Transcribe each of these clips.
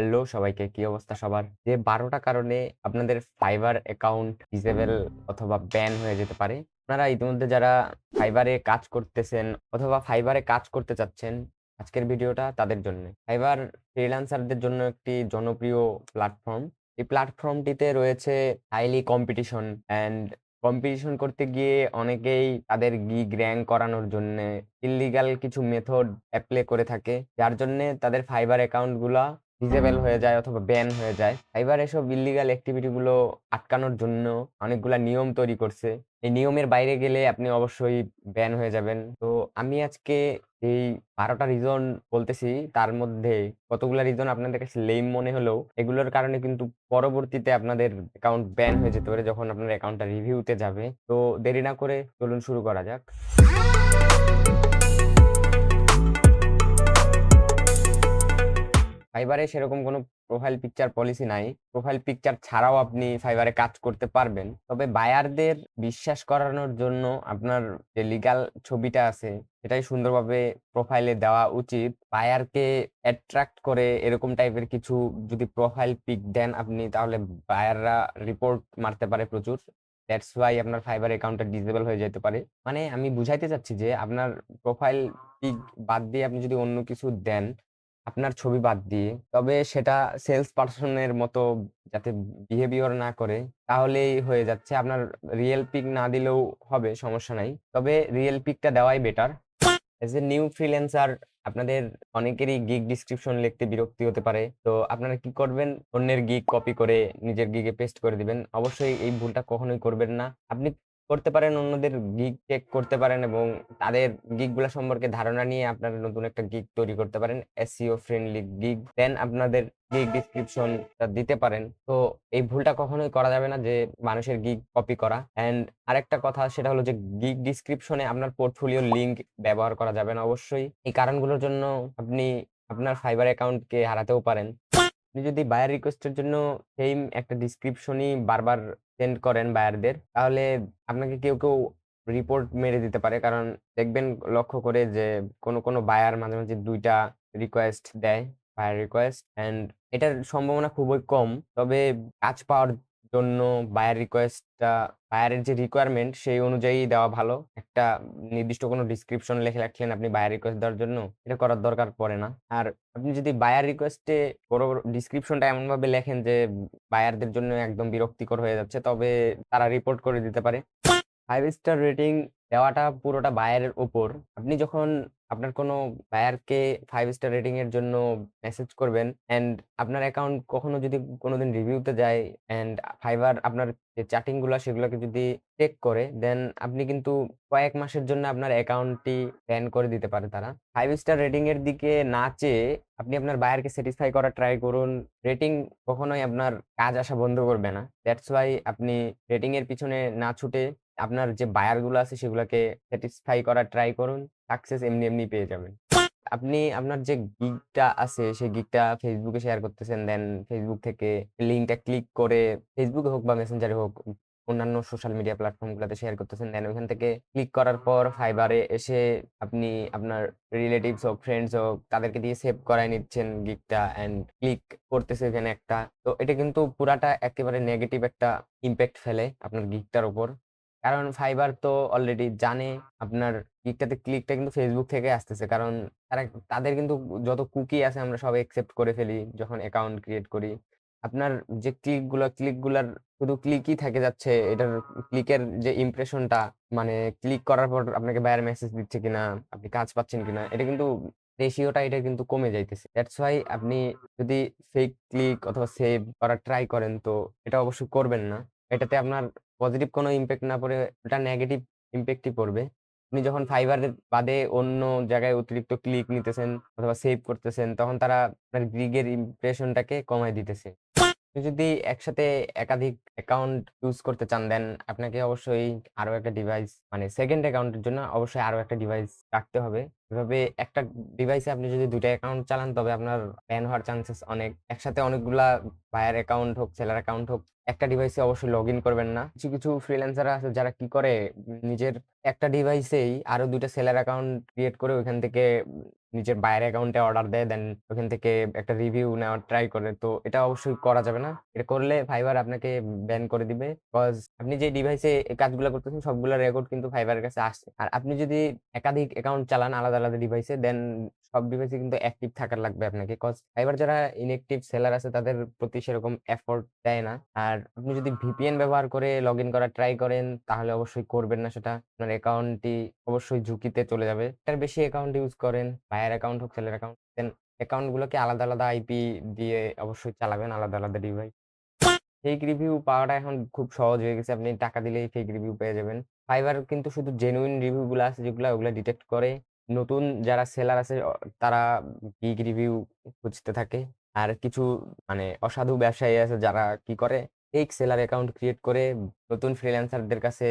Hello সবাইকে, কি অবস্থা সবার? যে ১২টা কারণে আপনাদের ফাইবার অ্যাকাউন্ট ডিসেবল অথবা ব্যান হয়ে যেতে পারে। আপনারা ইতিমধ্যে যারা ফাইবারে কাজ করতেছেন অথবা ফাইবারে কাজ করতে চাচ্ছেন, আজকের ভিডিওটা তাদের জন্যে। ফাইবার ফ্রিল্যান্সারদের জন্য একটি জনপ্রিয় প্ল্যাটফর্ম। এই প্ল্যাটফর্মটিতে রয়েছে হাইলি কম্পিটিশন অ্যান্ড কম্পিটিশন করতে গিয়ে অনেকেই তাদের গিগ র‍্যাংক করানোর জন্যে ইল্লিগাল কিছু মেথড এপ্লাই করে থাকে। যার জন্যে তাদের ফাইবার অ্যাকাউন্ট গুলা ডিসেবল হয়ে যায় অথবা ব্যান হয়ে যায়। ফাইবার এসব ইল্লিগাল অ্যাক্টিভিটি গুলো আটকানোর জন্য অনেকগুলা নিয়ম তৈরি করছে। এই নিয়মের বাইরে গেলে আপনি অবশ্যই ব্যান হয়ে যাবেন। তো আমি আজকে এই ১২ টা রিজন বলতেছি, তার মধ্যে কতগুলা রিজন আপনাদের কাছে লেম মনে হলেও এগুলোর কারণে কিন্তু পরবর্তীতে আপনাদের অ্যাকাউন্ট ব্যান হয়ে যেতে পারে যখন আপনার অ্যাকাউন্টটা রিভিউতে যাবে। তো দেরি না করে চলুন শুরু করা যাক। ফাইবারে সেরকম কোনো প্রোফাইল পিকচার পলিসি নাই। প্রোফাইল পিকচার ছাড়াও আপনি ফাইবারে কাজ করতে পারবেন। তবে বায়ারদের বিশ্বাস করানোর জন্য আপনার যে লিগ্যাল ছবিটা আছে সেটাই সুন্দরভাবে প্রোফাইলে দেওয়া উচিত। বায়ারকে অ্যাট্রাক্ট করে এরকম টাইপের কিছু যদি প্রোফাইল পিক দেন আপনি, তাহলে বায়াররা রিপোর্ট মারতে পারে প্রচুর। দ্যাটস ওয়াই আপনার ফাইবার অ্যাকাউন্টটা ডিসেবল হয়ে যেতে পারে। মানে আমি বুঝাইতে চাচ্ছি যে আপনার প্রোফাইল পিক বাদ দিয়ে আপনি যদি অন্য কিছু দেন, আপনার ছবি বাদ দিয়ে, তবে সেটা সেলস পারসনের মতো যাতে বিহেভিয়ার না করে, তাহলেই হয়ে যাচ্ছে। আপনার রিয়েল পিক না দিলেও হবে, সমস্যা নাই। তবে রিয়েল পিকটা দেওয়াই better. As a new freelancer আপনাদের অনেকেরই গিগ ডেসক্রিপশন লিখতে বিরক্তি হতে পারে। তো আপনারা কি করবেন? অন্যের গিগ কপি করে নিজের গিগে পেস্ট করে দিবেন। অবশ্যই এই ভুলটা কখনোই করবেন না। আপনি করতে পারেন অন্যদের গিগ চেক করতে পারেন এবং তাদের গিগ গুলা সম্পর্কে ধারণা নিয়ে আপনারা নতুন একটা গিগ তৈরি করতে পারেন। SEO friendly gig. দেন আপনাদের গিগ ডেসক্রিপশনটা দিতে পারেন। তো এই ভুলটা কখনোই করা যাবে না যে মানুষের গিগ কপি করা। অ্যান্ড আরেকটা কথা, সেটা হলো যে গিগ ডেসক্রিপশনে আপনার পোর্টফোলিও লিংক ব্যবহার করা যাবে না অবশ্যই। এই কারণগুলোর জন্য আপনি আপনার ফাইবার অ্যাকাউন্টকে হারাতেও পারেন। আপনি যদি বায়ার রিকোয়েস্টের জন্য সেইম একটা ডেসক্রিপশনই বারবার সেন্ড করেন বায়ারদের, তাহলে আপনাকে কেউ রিপোর্ট মেরে দিতে পারে। কারণ দেখবেন লক্ষ্য করে যে কোনো বায়ার মাঝে, মাঝে ২ টা রিকোয়েস্ট দেয়, বায়ার রিকোয়েস্ট। অ্যান্ড এটার সম্ভাবনা খুবই কম। তবে কাজ পাওয়ার জন্য বায়ার রিকোয়েস্টটা বায়ারের যে রিকোয়ারমেন্ট সেই অনুযায়ী দেওয়া ভালো। একটা নির্দিষ্ট কোনো ডেসক্রিপশন লিখে রাখলেন আপনি বায়ার রিকোয়েস্ট দেওয়ার জন্য, এটা করার দরকার পড়ে না। আর আপনি যদি বায়ার রিকোয়েস্টে বড় ডেসক্রিপশনটা এমনভাবে লেখেন যে বায়ারদের জন্য একদম বিরক্তিকর হয়ে যাচ্ছে, তবে তারা রিপোর্ট করে দিতে পারে। 5 স্টার রেটিং দেওয়াটা পুরোটা বায়ারের উপর। আপনি যখন আপনার কোনো বায়ারকে 5 স্টার রেটিং এর জন্য মেসেজ করবেন অ্যান্ড আপনার অ্যাকাউন্ট কখনো যদি কোনোদিন রিভিউতে যায় অ্যান্ড ফাইবার আপনার যে চ্যাটিং গুলা সেগুলোকে যদি চেক করে, দেন আপনি কিন্তু কয়েক মাসের জন্য আপনার অ্যাকাউন্টটি ব্যান করে দিতে পারে তারা। 5 স্টার রেটিং এর দিকে না চেয়ে আপনি আপনার বায়ারকে স্যাটিসফাই করার ট্রাই করুন। রেটিং কখনোই আপনার কাজ আসা বন্ধ করবে না। দ্যাটস ওয়াই আপনি রেটিং এর পিছনে না ছুটে আপনার যে বায়ার গুলো আছে সেগুলাকে স্যাটিসফাই করার ট্রাই করুন। সাকসেস এমনি, এমনি পেয়ে যাবেন। আপনি আপনার যে গিগটা আছে সেই গিগটা Facebook এ শেয়ার করতেছেন। দেন Facebook থেকে লিঙ্কটা ক্লিক করে Facebook এ হোক বা মেসেঞ্জারে হোক, অন্যান্য সোশ্যাল মিডিয়া প্ল্যাটফর্ম গুলাতে শেয়ার করতেছেন। দেন ওইখান থেকে ক্লিক করার পর ফাইবারে এসে আপনি আপনার রিলেটিভস হোক, ফ্রেন্ডস হোক, তাদেরকে দিয়ে সেভ করায় নিচ্ছেন গিগটা অ্যান্ড ক্লিক করতেছে এখানে একটা। তো এটা কিন্তু পুরাটা একেবারে নেগেটিভ একটা ইমপ্যাক্ট ফেলে আপনার গিগটার উপর। কারণ ফাইবার তো অলরেডি জানে আপনার গিগটাতে ক্লিকটা কিন্তু Facebook থেকে আসতেছে। কারণ তাদের কিন্তু যত কুকি আছে আমরা সব একসেপ্ট করে ফেলি যখন অ্যাকাউন্ট ক্রিয়েট করি। আপনার যে ক্লিকগুলার শুধু ক্লিকই থেকে যাচ্ছে। এটার ক্লিকের যে ইমপ্রেশনটা, মানে ক্লিক করার পর আপনাকে বায়ার মেসেজ দিচ্ছে কিনা, আপনি কাজ পাচ্ছেন কিনা, এটা কিন্তু রেশিওটা এটা কিন্তু কমে যাইতেছে। দ্যাটস ওয়াই আপনি যদি ফেক ক্লিক অথবা সেভ করার ট্রাই করেন, তো এটা অবশ্যই করবেন না। এটাতে আপনার পজিটিভ কোনো ইমপ্যাক্ট না পড়ে ওটা নেগেটিভ ইমপ্যাক্টই পড়বে। আপনি যখন ফাইবারের বাদে অন্য জায়গায় অতিরিক্ত ক্লিক নিতেছেন অথবা সেভ করতেছেন, তখন তারা আপনার গিগের ইমপ্রেশনটাকে কমায় দিতেছে। আপনি যদি একসাথে একাধিক অ্যাকাউন্ট ইউজ করতে চান, দেন আপনাকে অবশ্যই আরো একটা ডিভাইস, মানে সেকেন্ড অ্যাকাউন্টের জন্য অবশ্যই আরো একটা ডিভাইস রাখতে হবে। এভাবে একটা ডিভাইসে আপনি যদি ২ টা অ্যাকাউন্ট চালান, তবে আপনার ব্যান হওয়ার চান্সেস অনেক। একসাথে অনেকগুলা বায়ার অ্যাকাউন্ট হোক, সেলার অ্যাকাউন্ট হোক, একটা ডিভাইসে অবশ্যই লগইন করবেন না। কিছু ফ্রিল্যান্সার আছে যারা কি করে, নিজের একটা ডিভাইসেই আরো ২ টা সেলার অ্যাকাউন্ট ক্রিয়েট করে ওইখান থেকে নিজের বায়ার অ্যাকাউন্টে অর্ডার দেয়, দেন ওখান থেকে একটা রিভিউ নেওয়ার ট্রাই করে। তো এটা অবশ্যই করা যাবে না। এটা করলে Fiverr আপনাকে ব্যান করে দিবে। কজ আপনি যে ডিভাইসে এই কাজগুলা করতেছেন সবগুলা রেকর্ড কিন্তু Fiverr এর কাছে আসছে। আর আপনি যদি একাধিক অ্যাকাউন্ট চালান আলাদা, আলাদা ডিভাইসে, দেন সব ডিভাইসে কিন্তু অ্যাক্টিভ থাকার লাগবে আপনাকে। কজ Fiverr যারা ইনঅ্যাক্টিভ সেলার আছে তাদের প্রতি সেরকম এফোর্ট দেয় না। আর আপনি যদি VPN ব্যবহার করে লগইন করার ট্রাই করেন তাহলে অবশ্যই করবেন না সেটা। আপনার অ্যাকাউন্টটি অবশ্যই ঝুঁকিতে চলে যাবে। একটার বেশি অ্যাকাউন্ট ইউজ করেন, বায়ার অ্যাকাউন্ট হোক, সেলের অ্যাকাউন্ট, দেন অ্যাকাউন্ট গুলোকে আলাদা, আলাদা আইপি দিয়ে অবশ্যই চালাবেন, আলাদা, আলাদা ডিভাইস। ফেক রিভিউ পাওয়াটা এখন খুব সহজ হয়ে গেছে। আপনি টাকা দিলেই ফেক রিভিউ পেয়ে যাবেন। Fiverr কিন্তু শুধু জেনুইন রিভিউ গুলা আছে যেগুলা ওগুলা ডিটেক্ট করে। নতুন যারা সেলার আছে তারা গিগ রিভিউ খুঁজতে থাকে। আর কিছু মানে অসাধু ব্যবসায়ী আছে যারা কি করে ফেক সেলার অ্যাকাউন্ট ক্রিয়েট করে নতুন ফ্রিল্যান্সারদের কাছে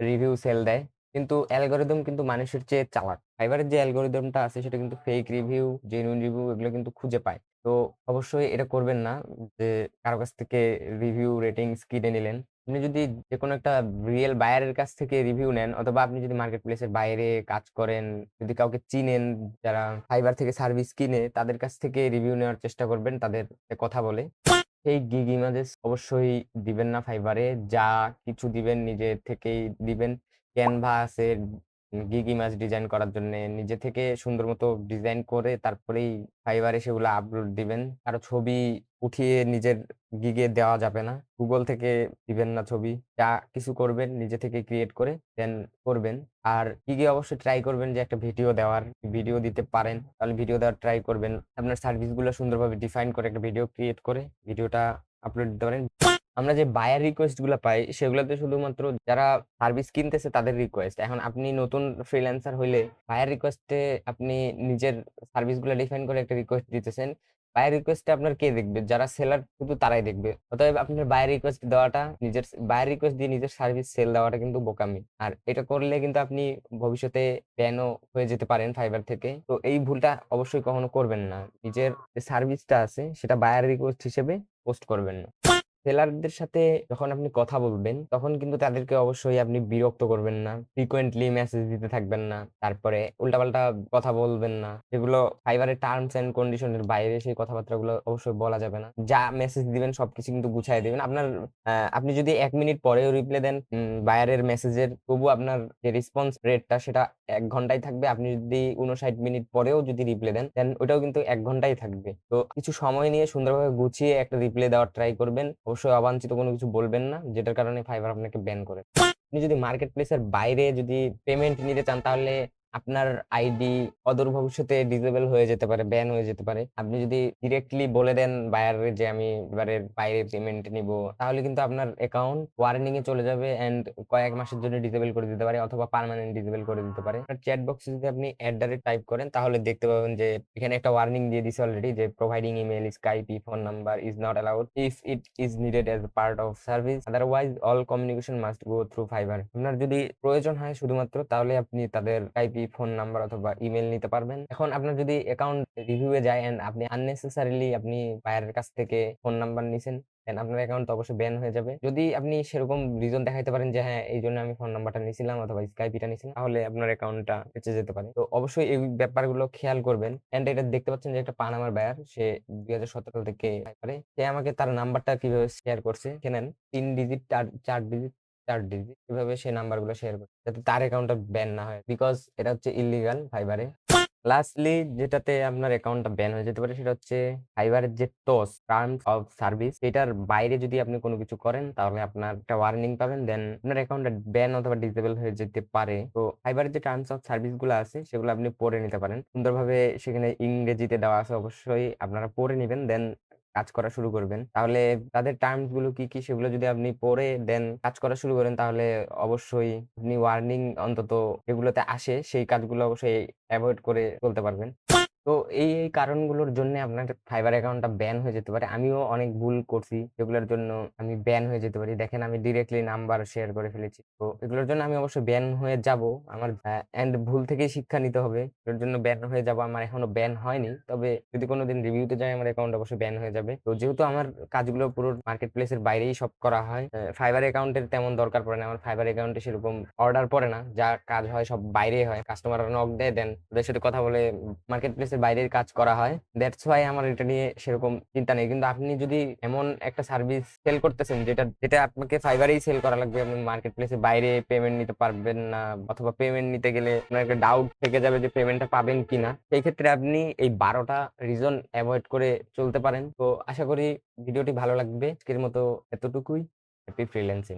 রিভিউ সেল দেয়। কিন্তু অ্যালগরিদম কিন্তু মানুষের চেয়ে চালাক। Fiverr এর যে অ্যালগরিদমটা আছে সেটা কিন্তু ফেক রিভিউ, জেনুইন রিভিউ এগুলো কিন্তু খুঁজে পায়। তো অবশ্যই এটা করবেন না যে কারো কাছ থেকে রিভিউ রেটিংস কিনে নিলেন। আপনি যদি যেকোনো একটা রিয়েল বায়ারের কাছ থেকে রিভিউ নেন অথবা আপনি যদি মার্কেট প্লেসের বাইরে কাজ করেন, যদি কাউকে চিনেন যারা Fiverr থেকে সার্ভিস কিনে তাদের কাছ থেকে রিভিউ নেওয়ার চেষ্টা করবেন তাদের সাথে কথা বলে। এই গিগ ইমেজেস অবশ্যই দিবেন না Fiverr এ। যা কিছু দিবেন নিজে থেকেই দিবেন। Canva আছে গিগ ইমেজ ডিজাইন করার জন্যে। নিজে থেকে সুন্দর মতো ডিজাইন করে তারপরেই Fiverr এ সেগুলো আপলোড দিবেন। কারো ছবি উঠিয়ে নিজের গিগে দেওয়া যাবে না। Google থেকে দিবেন না ছবি। যা কিছু করবেন নিজে থেকে ক্রিয়েট করে দেন করবেন। আর গিগে অবশ্যই ট্রাই করবেন যে একটা ভিডিও দেওয়ার। ভিডিও দিতে পারেন তাহলে ভিডিও দেওয়ার ট্রাই করবেন। আপনার সার্ভিস গুলো সুন্দরভাবে ডিফাইন করে একটা ভিডিও ক্রিয়েট করে ভিডিওটা আপলোড দিতে পারেন। আমরা যে বায়ার রিকোয়েস্ট গুলা পাই সেগুলাতে শুধুমাত্র যারা সার্ভিস কিনতেছে তাদের রিকোয়েস্ট। এখন আপনি নতুন ফ্রিল্যান্সার হইলে বায়ার রিকোয়েস্টে আপনি নিজের সার্ভিস গুলা ডিফাইন করে একটা রিকোয়েস্ট দিতেছেন। বায়ার রিকোয়েস্টে আপনার কে দেখবে? যারা সেলার শুধু তারাই দেখবে। অতএব আপনার বায়ার রিকোয়েস্ট দেওয়াটা বায়ার রিকোয়েস্ট দিয়ে নিজের সার্ভিস সেল দেওয়াটা কিন্তু বোকামি। আর এটা করলে কিন্তু আপনি ভবিষ্যতে ব্যানও হয়ে যেতে পারেন Fiverr থেকে। তো এই ভুলটা অবশ্যই কখনো করবেন না। নিজের যে সার্ভিসটা আছে সেটা বায়ার রিকোয়েস্ট হিসেবে পোস্ট করবেন না। সেলারদের সাথে যখন আপনি কথা বলবেন, তখন কিন্তু তাদেরকে অবশ্যই আপনি বিরক্ত করবেন না। ফ্রিকোয়েন্টলি মেসেজ দিতে থাকবেন না। তারপরে উল্টাপাল্টা কথা বলবেন না। যেগুলো Fiverr এর টার্মস এন্ড কন্ডিশন এর বাইরে সেই কথাবার্তাগুলো অবশ্যই বলা যাবে না। যা মেসেজ দিবেন সবকিছু কিন্তু গুছায় দিবেন। আপনি যদি ১ মিনিট পরেও রিপ্লাই দেন বায়ারের মেসেজের, তবুও আপনার যে রেসপন্স রেটটা সেটা ১ ঘন্টাই থাকবে। আপনি যদি ৫৯ মিনিট পরেও যদি রিপ্লাই দেন, দেন ওইটাও কিন্তু ১ ঘন্টাই থাকবে। তো কিছু সময় নিয়ে সুন্দরভাবে গুছিয়ে একটা রিপ্লাই দেওয়ার ট্রাই করবেন। অবশ্যই অবাঞ্ছিত কোনো কিছু বলবেন না, যেটার কারণে Fiverr আপনাকে ব্যান করে। আপনি যদি মার্কেট প্লেসের বাইরে যদি পেমেন্ট নিতে চান তাহলে আপনার আইডি অদূর ভবিষ্যতে ডিসেবল হয়ে যেতে পারে, ব্যান হয়ে যেতে পারে। আপনি যদি ডিরেক্টলি বলে দেন বায়ারে যে আমি এবারের বাইরে পেমেন্ট নিবো, তাহলে কিন্তু আপনার অ্যাকাউন্ট ওয়ার্নিং এ চলে যাবে এন্ড কয়েক মাসের জন্য ডিসেবল করে দিতে পারে অথবা পার্মানেন্ট ডিসেবল করে দিতে পারে। আপনার চ্যাট বক্সে যদি আপনি টাইপ করেন তাহলে দেখতে পাবেন যে এখানে একটা ওয়ার্নিং দিয়ে দিছে অলরেডি যে providing email, Skype, phone number is not allowed if it is needed as a part of service, otherwise all communication must go through Fiverr। আপনার যদি প্রয়োজন হয় শুধুমাত্র তাহলে আপনি তাদের আইপি, ফোন নাম্বার অথবা ইমেল নিতে পারবেন। এখন আপনার যদি অ্যাকাউন্ট রিভিউ এ যায় এন্ড আপনি আননেসেসারিলি আপনি বায়ারের কাছ থেকে ফোন নাম্বার নিছেন, দেন আপনার অ্যাকাউন্ট তো অবশ্যই ব্যান হয়ে যাবে। যদি আপনি সেরকম রিজন দেখাইতে পারেন যে হ্যাঁ এইজন্য আমি ফোন নাম্বারটা নিছিলাম অথবা স্কাইপিটা নিছিলাম, তাহলে আপনার অ্যাকাউন্টটা বেঁচে যেতে পারে। তো অবশ্যই এই ব্যাপারগুলো খেয়াল করবেন। এন্ড এটা দেখতে পাচ্ছেন যে একটা পানামার বায়ার, সে ২০১৭ থেকে করে সে আমাকে তার নাম্বারটা কিভাবে শেয়ার করছে জানেন? ৩ ডিজিট ৪ ডিজিট ৪ ডিজিট এভাবে সে নাম্বারগুলো শেয়ার করে যাতে তার অ্যাকাউন্টটা ব্যান না হয়। বিকজ এটা হচ্ছে ইল্লিগাল Fiverr এ। লাস্টলি যেটাতে আপনার অ্যাকাউন্টটা ব্যান হয়ে যেতে পারে সেটা হচ্ছে Fiverr এর যে TOS টার্মস অফ সার্ভিস, এটার বাইরে যদি আপনি কোনো কিছু করেন তাহলে আপনার একটা ওয়ার্নিং পাবেন, দেন আপনার অ্যাকাউন্টটা ব্যান অথবা ডিসেবল হয়ে যেতে পারে। তো Fiverr এর যে টার্মস অফ সার্ভিস গুলো আছে সেগুলো আপনি পড়ে নিতে পারেন। সুন্দরভাবে সেখানে ইংরেজিতে দেওয়া আছে, অবশ্যই আপনারা পড়ে নিবেন, দেন কাজ করা শুরু করবেন। তাহলে তাদের টার্মস গুলো কি, কি সেগুলো যদি আপনি পড়ে দেন কাজ করা শুরু করেন তাহলে অবশ্যই আপনি ওয়ার্নিং অন্তত এগুলোতে আসে সেই কাজগুলো অবশ্যই এভয়েড করে চলতে পারবেন। তো এই কারণগুলোর জন্যে আপনার Fiverr অ্যাকাউন্টটা ব্যান হয়ে যেতে পারে। আমিও অনেক ভুল করছি যেগুলোর জন্য আমি ব্যান হয়ে যেতে পারি। দেখেন আমি ডিরেক্টলি নাম্বার শেয়ার করে ফেলেছি। তো এগুলোর জন্য আমি অবশ্যই ব্যান হয়ে যাবো। আমার এন্ড ভুল থেকেই শিক্ষা নিতে হবে। এর জন্য ব্যান হয়ে যাবো। আমার এখনো ব্যান হয়নি। তবে যদি কোনোদিন রিভিউতে যাই আমার অ্যাকাউন্ট অবশ্যই ব্যান হয়ে যাবে। তো যেহেতু আমার কাজগুলো পুরো মার্কেট প্লেসের বাইরেই সব করা হয়, Fiverr অ্যাকাউন্টের তেমন দরকার পড়ে না। আমার Fiverr অ্যাকাউন্টে সেরকম অর্ডার পড়ে না। যা কাজ হয় সব বাইরেই হয়। কাস্টমাররা নক দেয়, দেন ওদের সাথে কথা বলে মার্কেট প্লেসের প্লেসের বাইরের কাজ করা হয়। দ্যাটস ওয়াই আমার এটা নিয়ে সেরকম চিন্তা নেই। কিন্তু আপনি যদি এমন একটা সার্ভিস সেল করতেছেন যেটা আপনাকে ফাইবারেই সেল করা লাগবে, আপনি মার্কেট প্লেসে বাইরে পেমেন্ট নিতে পারবেন না, অথবা পেমেন্ট নিতে গেলে আপনার একটা ডাউট থেকে যাবে যে পেমেন্টটা পাবেন কিনা, সেই ক্ষেত্রে আপনি এই 12টা রিজন অ্যাভয়েড করে চলতে পারেন। তো আশা করি ভিডিওটি ভালো লাগবে। আজকের মতো এতটুকুই। Happy freelancing.